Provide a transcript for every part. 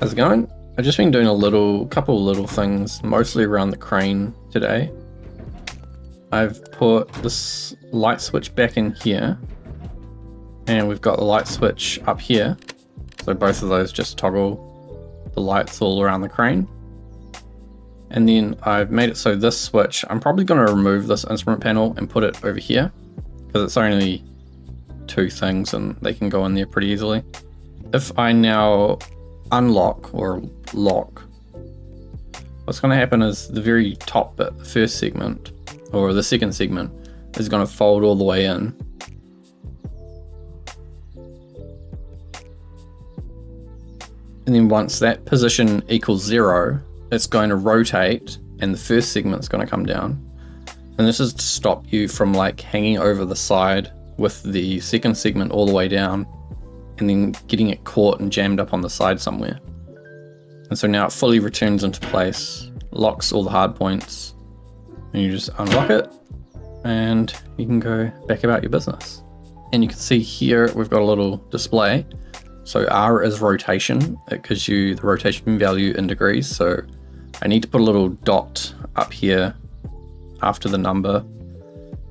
How's it going? I've just been doing couple little things, mostly around the crane today. I've put this light switch back in here, and we've got the light switch up here. So both of those just toggle the lights all around the crane. And then I've made it so this switch, I'm probably going to remove this instrument panel and put it over here, because it's only two things and they can go in there pretty easily. If I now unlock or lock, what's going to happen is the very top bit, the first segment or the second segment, is going to fold all the way in. And then once that position equals 0, it's going to rotate and the first segment's going to come down. And this is to stop you from like hanging over the side with the second segment all the way down and then getting it caught and jammed up on the side somewhere. And so now it fully returns into place, locks all the hard points, and you just unlock it and you can go back about your business. And you can see here we've got a little display. So R is rotation. It gives you the rotation value in degrees. So I need to put a little dot up here after the number,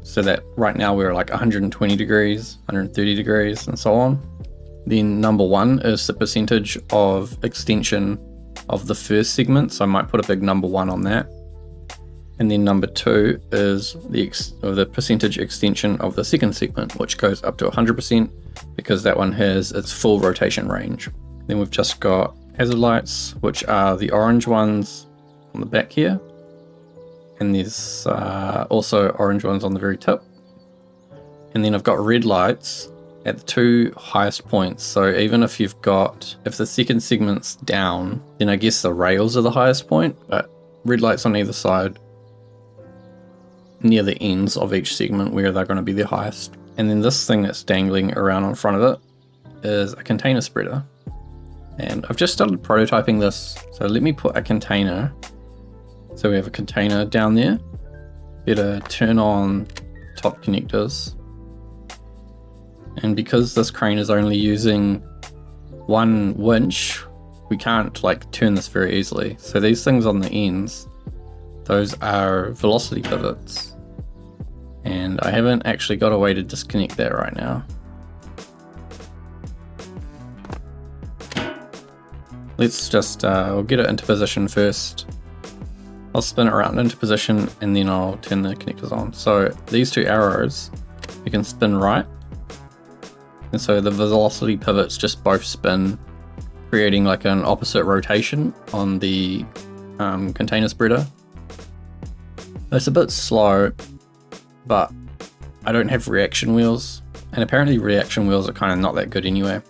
so that right now we're like 120 degrees, 130 degrees, and so on. Then number 1 is the percentage of extension of the first segment, so I might put a big number 1 on that. And then number 2 is the percentage extension of the second segment, which goes up to 100% because that one has its full rotation range. Then we've just got hazard lights, which are the orange ones on the back here. And there's also orange ones on the very tip. And then I've got red lights at the two highest points. So even if if the second segment's down, then I guess the rails are the highest point, but red lights on either side near the ends of each segment where they're going to be the highest. And then this thing that's dangling around in front of it is a container spreader. And I've just started prototyping this. So let me put a container. So we have a container down there. Better turn on top connectors. And because this crane is only using one winch, we can't like turn this very easily. So these things on the ends, those are velocity pivots. And I haven't actually got a way to disconnect that right now. Let's just, we'll get it into position first. I'll spin it around into position and then I'll turn the connectors on. So these two arrows, you can spin right. And so the velocity pivots just both spin, creating like an opposite rotation on the container spreader. It's a bit slow, but I don't have reaction wheels. And apparently reaction wheels are kind of not that good anyway.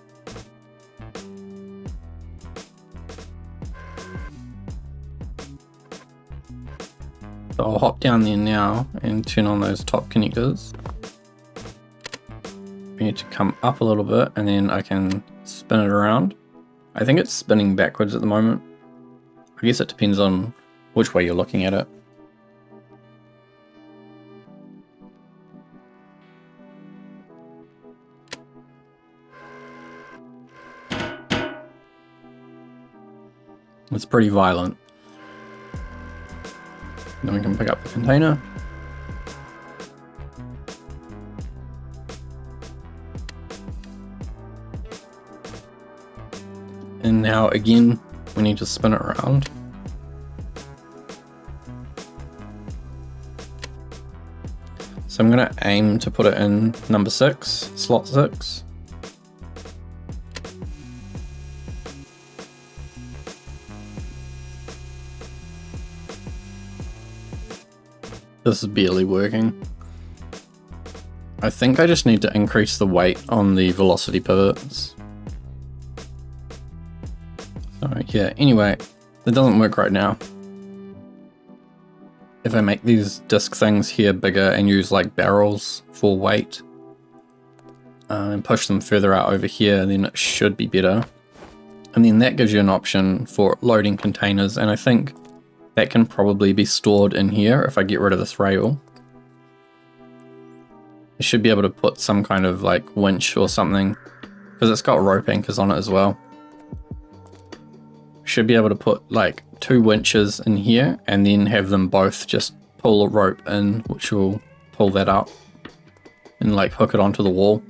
So I'll hop down there now and turn on those top connectors. We need to come up a little bit and then I can spin it around. I think it's spinning backwards at the moment. I guess it depends on which way you're looking at it. It's pretty violent. Then we can pick up the container. And now again, we need to spin it around. So I'm going to aim to put it in number 6, slot 6. This is barely working. I think I just need to increase the weight on the velocity pivots. So yeah, anyway, it doesn't work right now. If I make these disc things here bigger and use like barrels for weight and push them further out over here, then it should be better. And then that gives you an option for loading containers, and I think that can probably be stored in here if I get rid of this rail. I should be able to put some kind of like winch or something, because it's got rope anchors on it as well. should be able to put like 2 winches in here and then have them both just pull a rope in, which will pull that up and like hook it onto the wall.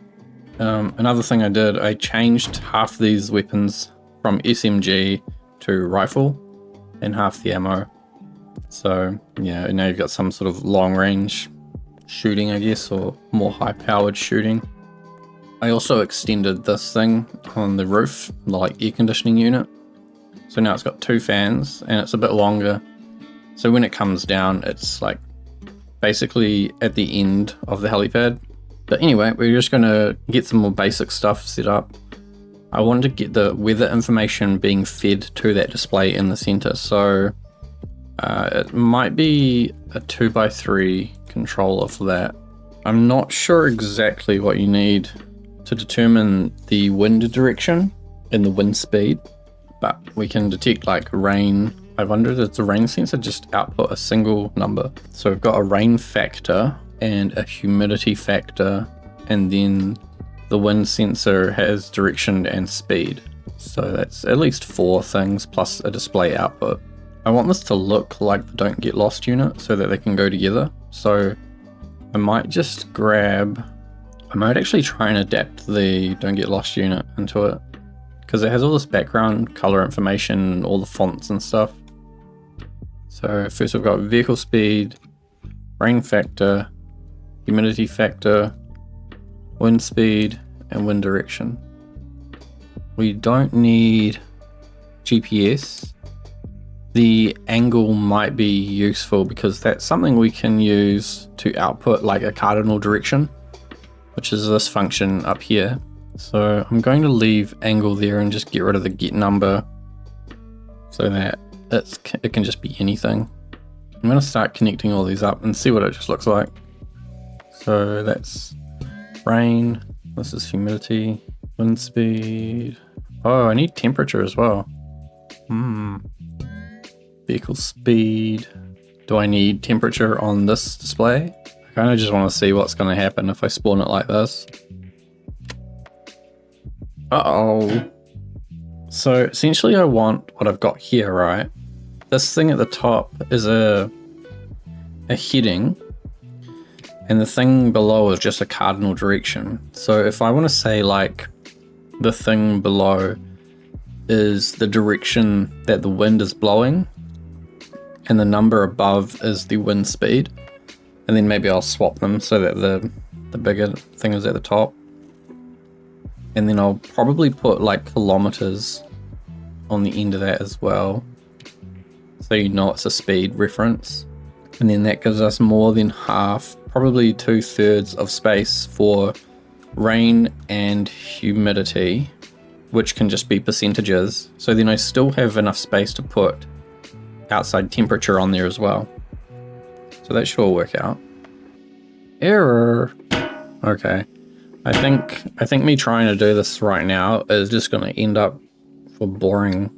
Another thing I did, I changed half these weapons from SMG to rifle and half the ammo. So yeah, now you've got some sort of long range shooting, I guess, or more high powered shooting. I also extended this thing on the roof, the like air conditioning unit. So now it's got 2 fans and it's a bit longer. So when it comes down, it's like basically at the end of the helipad. But anyway, we're just going to get some more basic stuff set up. I wanted to get the weather information being fed to that display in the center. So it might be a 2x3 controller for that. I'm not sure exactly what you need to determine the wind direction and the wind speed, but we can detect like rain. I wonder if the rain sensor just output a single number. So we've got a rain factor and a humidity factor, and then the wind sensor has direction and speed. So that's at least 4 things plus a display output. I want this to look like the Don't Get Lost unit so that they can go together. So I might just grab, I might actually try and adapt the Don't Get Lost unit into it, because it has all this background color information, all the fonts and stuff. So first we've got vehicle speed, rain factor, humidity factor, wind speed, and wind direction. We don't need GPS. The angle might be useful because that's something we can use to output like a cardinal direction, which is this function up here. So I'm going to leave angle there and just get rid of the get number so that it can just be anything. I'm going to start connecting all these up and see what it just looks like. So that's rain, this is humidity, wind speed. Oh, I need temperature as well. Vehicle speed. Do I need temperature on this display? I kind of just want to see what's going to happen if I spawn it like this. Uh-oh. So essentially I want what I've got here, right? This thing at the top is a heading, and the thing below is just a cardinal direction. So if I want to say like the thing below is the direction that the wind is blowing, and the number above is the wind speed, and then maybe I'll swap them so that the bigger thing is at the top, and then I'll probably put like kilometers on the end of that as well, so you know it's a speed reference. And then that gives us more than half, probably 2/3 of space for rain and humidity, which can just be percentages. So then I still have enough space to put outside temperature on there as well. So that should all work out. Error. Okay. I think me trying to do this right now is just going to end up for boring,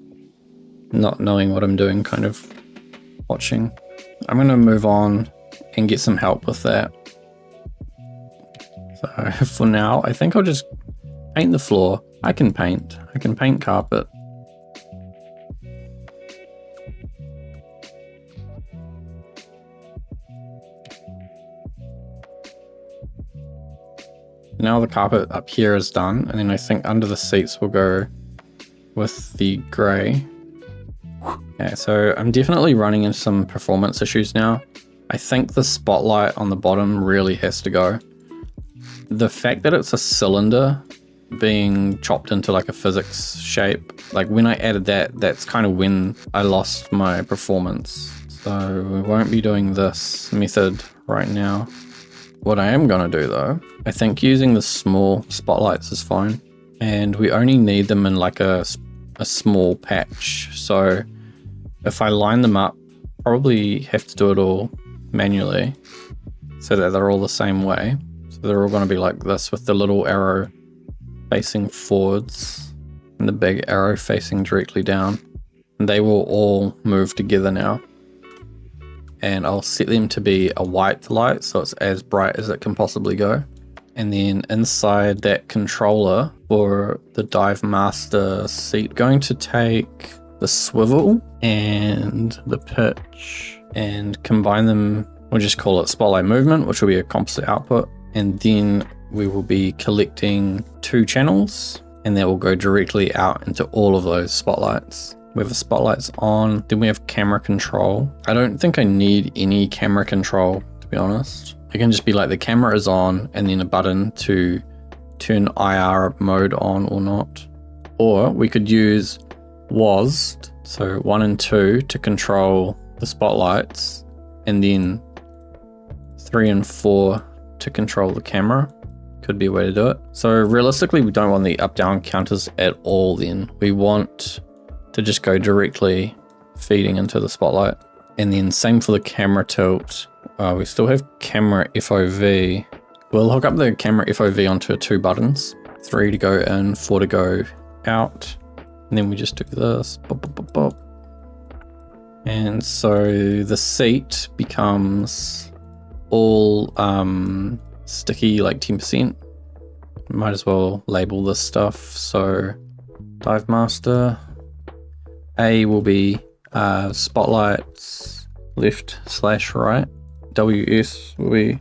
not knowing what I'm doing kind of watching. I'm going to move on and get some help with that. So for now, I think I'll just paint the floor. I can paint carpet. Now the carpet up here is done, and then I think under the seats we'll go with the grey. Okay, so I'm definitely running into some performance issues now. I think the spotlight on the bottom really has to go. The fact that it's a cylinder being chopped into like a physics shape, like when I added that, that's kind of when I lost my performance. So we won't be doing this method right now. What I am going to do though, I think using the small spotlights is fine, and we only need them in like a small patch. So if I line them up, probably have to do it all manually so that they're all the same way. So they're all going to be like this with the little arrow facing forwards and the big arrow facing directly down. And they will all move together now. And I'll set them to be a white light, so it's as bright as it can possibly go. And then inside that controller for the Dive Master seat, going to take the swivel and the pitch and combine them. We'll just call it spotlight movement, which will be a composite output. And then we will be collecting 2 channels, and that will go directly out into all of those spotlights. We have the spotlights on, then we have camera control. I don't think I need any camera control, to be honest. It can just be like the camera is on and then a button to turn IR mode on or not. Or we could use WASD, so 1 and 2 to control the spotlights, and then 3 and 4 to control the camera. Could be a way to do it. So realistically, we don't want the up-down counters at all then. We want to just go directly feeding into the spotlight. And then same for the camera tilt. We still have camera FOV. We'll hook up the camera FOV onto 2 buttons, 3 to go in, 4 to go out. And then we just do this, bop, bop, bop, bop. And so the seat becomes all sticky, like 10%. Might as well label this stuff. So dive master, A will be spotlights left/right, WS will be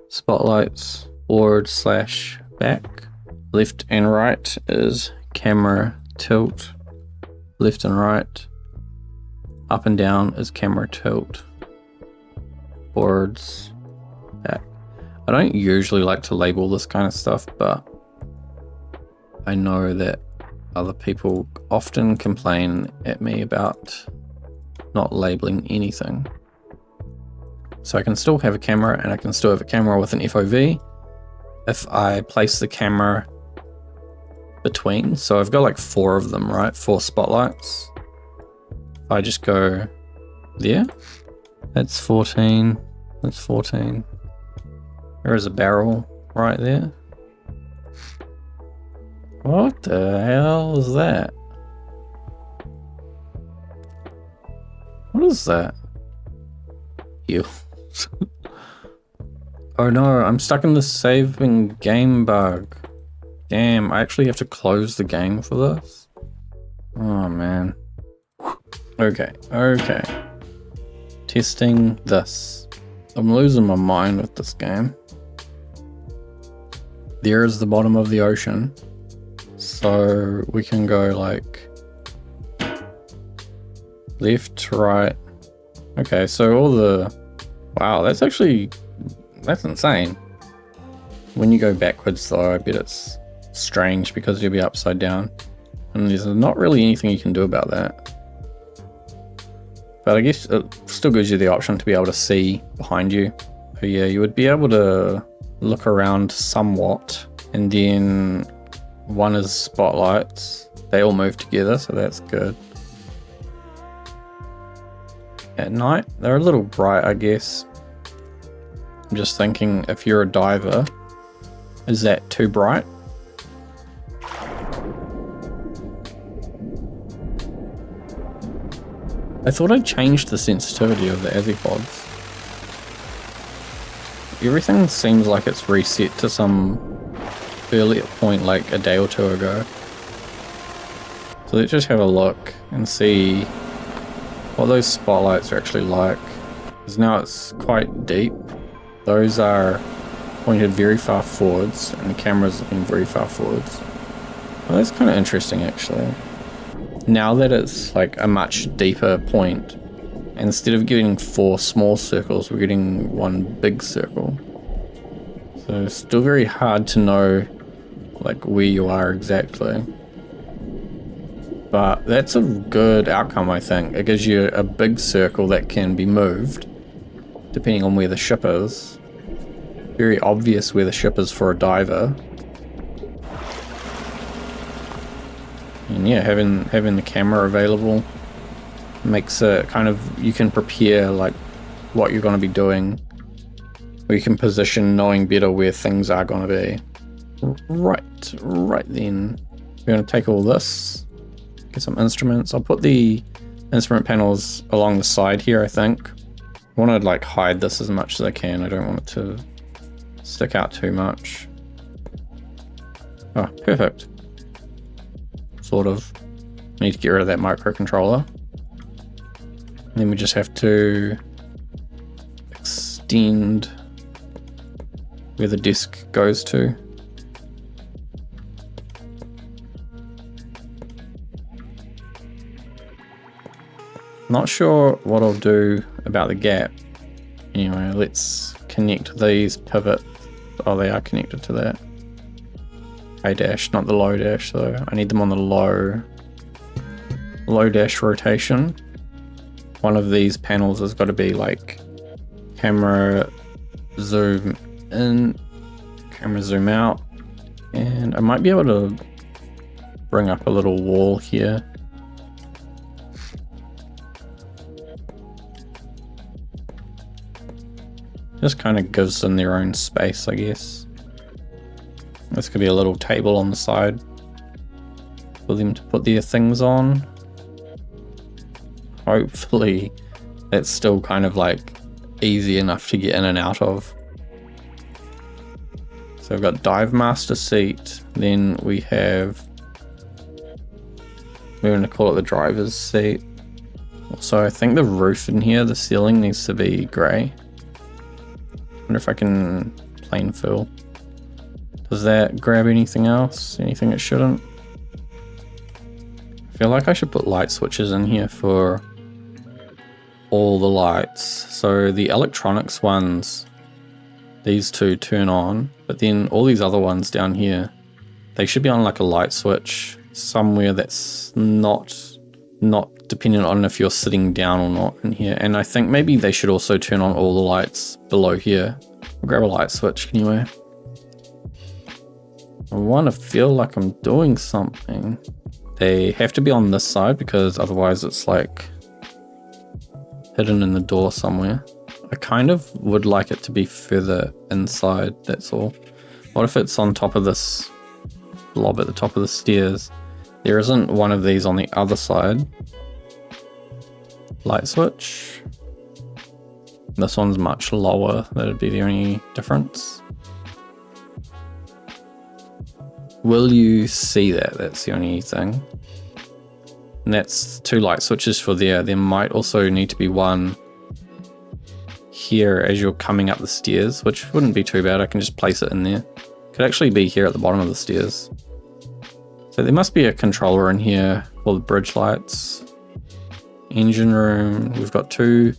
spotlights forward/back, left and right is camera tilt, left and right, up and down is camera tilt, forwards, back. I don't usually like to label this kind of stuff, but I know that other people often complain at me about not labeling anything. So I can still have a camera, and I can still have a camera with an FOV if I place the camera between. So I've got like 4 of them, right? 4 spotlights. If I just go there, that's 14, that's 14. There is a barrel right there. What the hell is that? What is that? You. Oh no, I'm stuck in the saving game bug. Damn, I actually have to close the game for this? Oh man. Okay. Testing this. I'm losing my mind with this game. There is the bottom of the ocean. So we can go like left, right. Okay, so all the... Wow, that's insane. When you go backwards though, I bet it's strange because you'll be upside down. And there's not really anything you can do about that. But I guess it still gives you the option to be able to see behind you. So yeah, you would be able to look around somewhat. And then one is spotlights. They all move together, so that's good. At night, they're a little bright, I guess. I'm just thinking, if you're a diver, is that too bright? I thought I changed the sensitivity of the azipods. Everything seems like it's reset to some earlier point, like a day or 2 ago. So let's just have a look and see what those spotlights are actually like. Because now it's quite deep. Those are pointed very far forwards, and the camera's looking very far forwards. Well, that's kind of interesting actually. Now that it's like a much deeper point, instead of getting 4 small circles, we're getting 1 big circle. So it's still very hard to know like where you are exactly. But that's a good outcome, I think. It gives you a big circle that can be moved depending on where the ship is. Very obvious where the ship is for a diver. And yeah, having the camera available makes it kind of, you can prepare like what you're going to be doing, or you can position knowing better where things are going to be. Right then. We're going to take all this, get some instruments. I'll put the instrument panels along the side here, I think. I want to like hide this as much as I can. I don't want it to stick out too much. Oh, perfect. Sort of. Need to get rid of that microcontroller. Then we just have to extend where the disk goes to. Not sure what I'll do about the gap. Anyway, let's connect these pivots. Oh, they are connected to that. A dash, not the low dash, so I need them on the low dash rotation. One of these panels has got to be like camera zoom in, camera zoom out, and I might be able to bring up a little wall here. Just kind of gives them their own space, I guess. This could be a little table on the side for them to put their things on. Hopefully that's still kind of like easy enough to get in and out of. So we've got dive master seat, then we have, we're going to call it the driver's seat. Also, I think the roof in here, the ceiling needs to be grey. Wonder if I can plain fill. Does that grab anything else? Anything it shouldn't? I feel like I should put light switches in here for all the lights. So the electronics ones, these two turn on, but then all these other ones down here, they should be on like a light switch somewhere that's not dependent on if you're sitting down or not in here. And I think maybe they should also turn on all the lights below here. I'll grab a light switch anyway. I want to feel like I'm doing something. They have to be on this side because otherwise it's like hidden in the door somewhere. I kind of would like it to be further inside, that's all. What if it's on top of this blob at the top of the stairs? There isn't one of these on the other side. Light switch. This one's much lower, that'd be the only difference. Will you see that? That's the only thing. And that's two light switches for there. There might also need to be one here as you're coming up the stairs, which wouldn't be too bad. I can just place it in there. Could actually be here at the bottom of the stairs. So there must be a controller in here for the bridge lights. Engine room, we've got two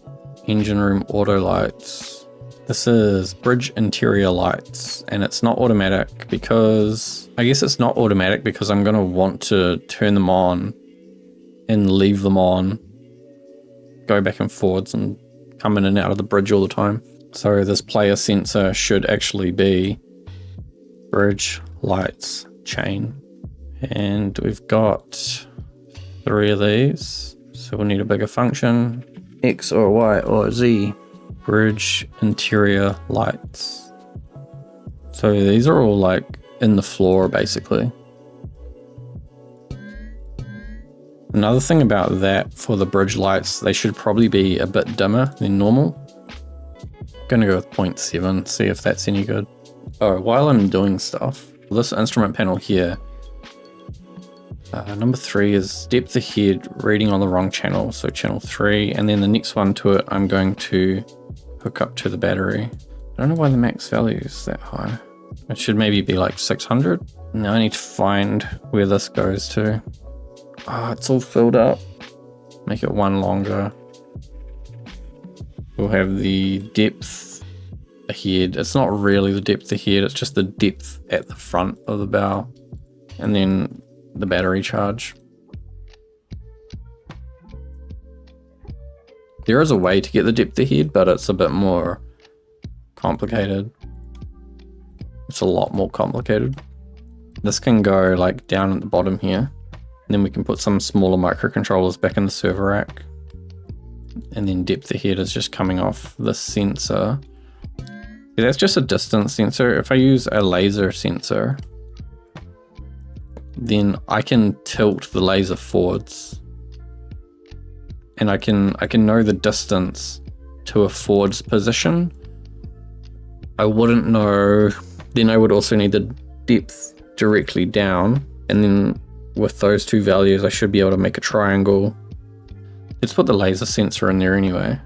engine room auto lights. This is bridge interior lights, and it's not automatic because, I guess it's not automatic because I'm gonna want to turn them on and leave them on, go back and forwards and come in and out of the bridge all the time. So this player sensor should actually be bridge lights chain. And we've got 3 of these. So we'll need a bigger function, X or Y or Z, bridge interior lights. So these are all like in the floor basically. Another thing about that for the bridge lights, they should probably be a bit dimmer than normal. I'm gonna go with 0.7, see if that's any good. Oh, while I'm doing stuff, this instrument panel here, number 3 is depth ahead, reading on the wrong channel, so channel 3, and then the next one to it I'm going to hook up to the battery. I don't know why the max value is that high. It should maybe be like 600. Now I need to find where this goes to. Ah, it's all filled up. Make it one longer. We'll have the depth ahead. It's not really the depth ahead, it's just the depth at the front of the bow. And then the battery charge. There is a way to get the depth ahead, but it's a bit more complicated. It's a lot more complicated. This can go like down at the bottom here. And then we can put some smaller microcontrollers back in the server rack. And then depth ahead is just coming off this sensor. Yeah, that's just a distance sensor. If I use a laser sensor, then I can tilt the laser forwards. And I can know the distance to a forwards position. I wouldn't know, then I would also need the depth directly down. And then with those two values, I should be able to make a triangle. Let's put the laser sensor in there anyway.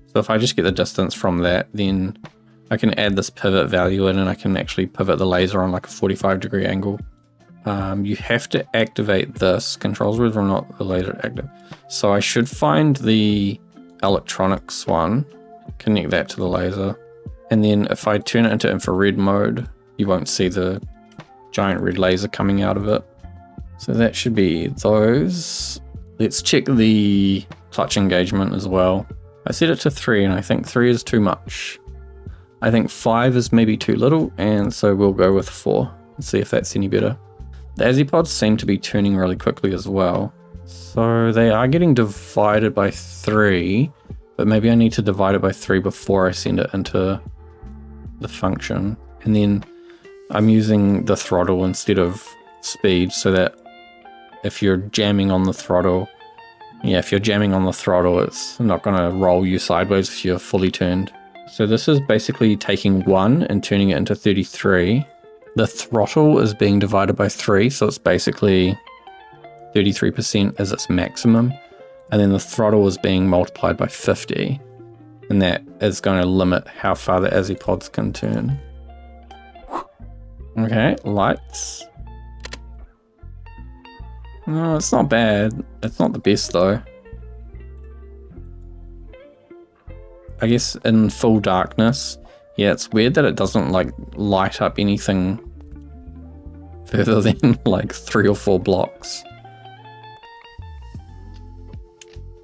So if I just get the distance from that, then I can add this pivot value in and I can actually pivot the laser on like a 45-degree angle. You have to activate this. Controls whether or not the laser active. So I should find the electronics one, connect that to the laser. And then if I turn it into infrared mode, you won't see the giant red laser coming out of it. So that should be those. Let's check the clutch engagement as well. I set it to 3 and I think 3 is too much. I think 5 is maybe too little, and so we'll go with 4 and see if that's any better. The Azipods seem to be turning really quickly as well. So they are getting divided by 3, but maybe I need to divide it by 3 before I send it into the function. And then I'm using the throttle instead of speed, so that if you're jamming on the throttle, it's not going to roll you sideways if you're fully turned. So this is basically taking 1 and turning it into 33. The throttle is being divided by 3, so it's basically 33% is its maximum. And then the throttle is being multiplied by 50. And that is going to limit how far the Azipods can turn. Okay, lights. No, it's not bad. It's not the best though. I guess in full darkness, yeah, it's weird that it doesn't like light up anything further than like 3 or 4 blocks.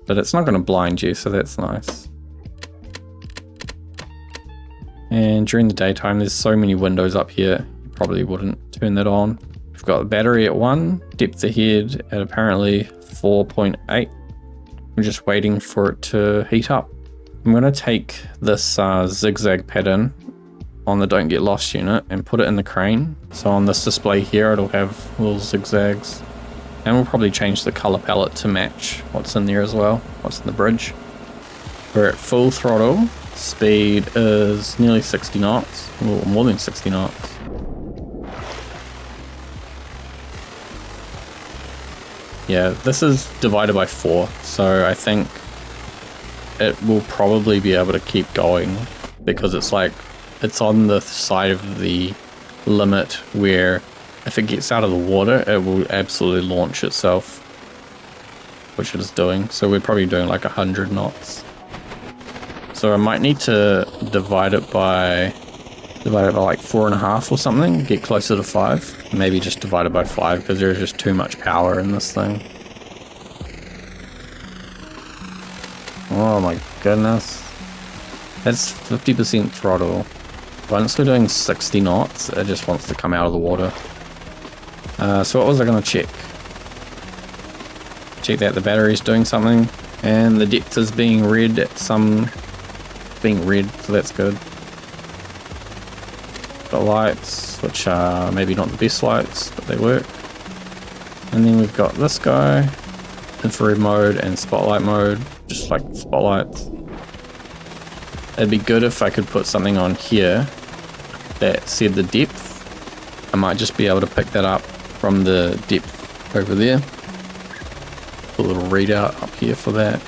But it's not going to blind you, so that's nice. And during the daytime, there's so many windows up here, you probably wouldn't turn that on. We've got the battery at 1, depth ahead at apparently 4.8. I'm just waiting for it to heat up. I'm going to take this zigzag pattern on the Don't Get Lost unit and put it in the crane. So on this display here, it'll have little zigzags. And we'll probably change the color palette to match what's in there as well, what's in the bridge. We're at full throttle. Speed is nearly 60 knots, or more than 60 knots. Yeah, this is divided by 4, so I think it will probably be able to keep going because it's like, it's on the side of the limit where if it gets out of the water, it will absolutely launch itself, which it is doing. So we're probably doing like 100 knots. So I might need to divide it by like 4.5 or something, get closer to 5. Maybe just divide it by 5 because there's just too much power in this thing. Oh my goodness. That's 50% throttle. Once we're doing 60 knots, it just wants to come out of the water. So what was I going to check? Check that the battery's doing something, and the depth is being read at some... being red, so that's good. Got lights, which are maybe not the best lights, but they work. And then we've got this guy, infrared mode and spotlight mode, just like spotlights. It'd be good if I could put something on here that said the depth. I might just be able to pick that up from the depth over there. Put a little readout up here for that.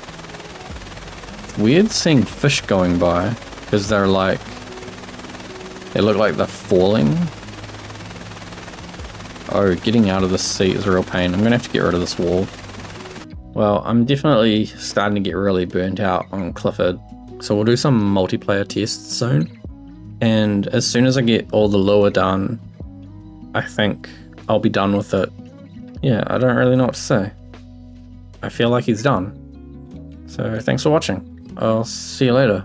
It's weird seeing fish going by because they're like, they look like they're falling. Oh, getting out of the sea is a real pain. I'm gonna have to get rid of this wall. Well, I'm definitely starting to get really burnt out on Clifford, so we'll do some multiplayer tests soon. And as soon as I get all the lure done, I think I'll be done with it. Yeah, I don't really know what to say. I feel like he's done. So thanks for watching. I'll see you later.